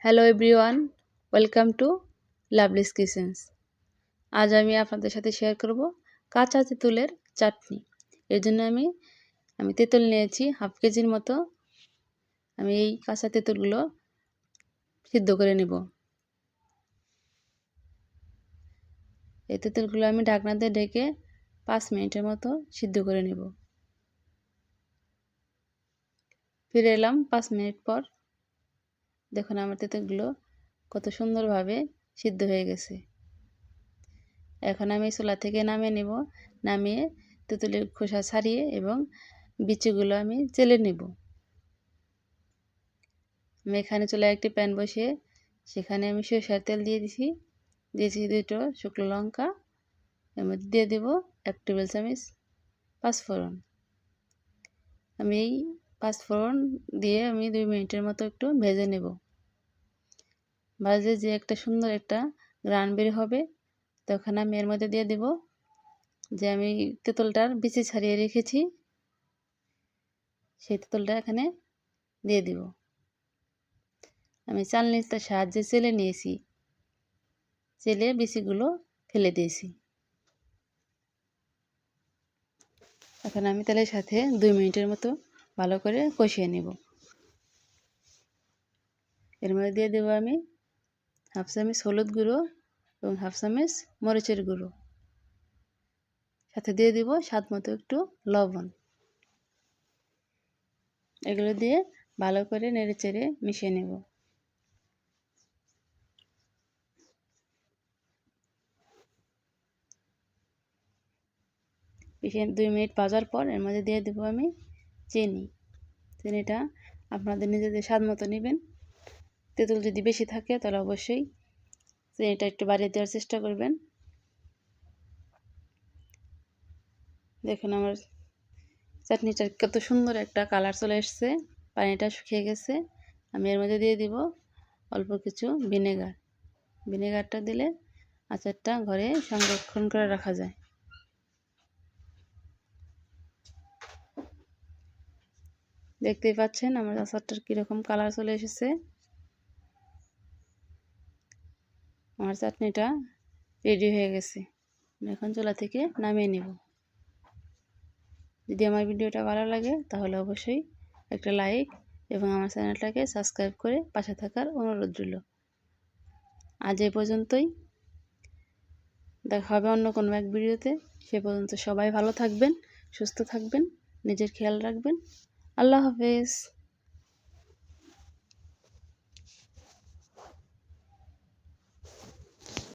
Hello everyone, welcome to Lovely's Kitchens. আজ আমি আপনাদের সাথে শেয়ার করব কাঁচা তেঁতুলের চাটনি। এর জন্য আমি তেঁতুল নিয়েছি হাফ কেজির মতো। আমি এই কাঁচা তেঁতুলগুলো সিদ্ধ করে নেব। এই তেঁতুলগুলো আমি ঢাকনা দিয়ে ঢেকে 5 মিনিটের মতো সিদ্ধ করে নেব। ফিরে এলাম 5 মিনিট পর। দেখুন আমার তেঁতুলগুলো কত সুন্দরভাবে সিদ্ধ হয়ে গেছে। এখন আমি চুলা থেকে নামিয়ে নেব। নামিয়ে তেঁতুলের খোসা ছাড়িয়ে এবং বিচিগুলো আমি চেলে নেব। আমি এখানে চুলায় একটি প্যান বসিয়ে সেখানে আমি সরিষার তেল দিয়েছি 2টো শুকনো লঙ্কা। এর মধ্যে দিয়ে দেব 1 টেবিল চামচ পাঁচফোড়ন। আমি এই পাঁচফোড়ন দিয়ে আমি 2 মিনিটের মতো একটু ভেজে নেব। ভাজে যে একটা সুন্দর একটা ঘ্রাণ বের হবে, তখন আমি এর মধ্যে দিয়ে দেব যে আমি তেঁতুলটার বিচি ছাড়িয়ে রেখেছি, সেই তেঁতুলটা এখানে দিয়ে দিব। আমি চালনির সাহায্যে চেলে নিয়েছি, চেলে বিচিগুলো ফেলে দিয়েছি। এখন আমি তেলের সাথে 2 মিনিটের মতো ভালো করে কষিয়ে নেব। এর মধ্যে দিয়ে দেবো আমি হাফ চামচ হলুদ গুঁড়ো এবং হাফ চামচ মরিচের গুঁড়ো, সাথে দিয়ে দিব স্বাদ মতো একটু লবণ। এগুলো দিয়ে ভালো করে নেড়ে চেড়ে মিশিয়ে নেব। মিশিয়ে 2 মিনিট ভাজার পর এর মধ্যে দিয়ে দেবো আমি চিনি। চিনিটা আপনাদের নিজেদের স্বাদ মতো নেবেন। তেঁতুল যদি বেশি থাকে তাহলে অবশ্যই চিনিটা একটু বাড়িয়ে দেওয়ার চেষ্টা করবেন। দেখুন আমার চাটনিটার কত সুন্দর একটা কালার চলে এসছে, পানিটা শুকিয়ে গেছে। আমি এর মধ্যে দিয়ে দিব অল্প কিছু ভিনেগার। ভিনেগারটা দিলে আচারটা ঘরে সংরক্ষণ করে রাখা যায়। দেখতেই পাচ্ছেন আমার আচারটার কীরকম কালার চলে এসেছে। আমার চাটনিটা রেডি হয়ে গেছে। আমি এখন চুলা থেকে নামিয়ে নেব। যদি আমার ভিডিওটা ভালো লাগে তাহলে অবশ্যই একটা লাইক এবং আমার চ্যানেলটাকে সাবস্ক্রাইব করে পাশে থাকার অনুরোধ রইল। আজ এই পর্যন্তই, দেখা হবে অন্য কোনো এক ভিডিওতে। সে পর্যন্ত সবাই ভালো থাকবেন, সুস্থ থাকবেন, নিজের খেয়াল রাখবেন। আল্লাহ হাফেজ।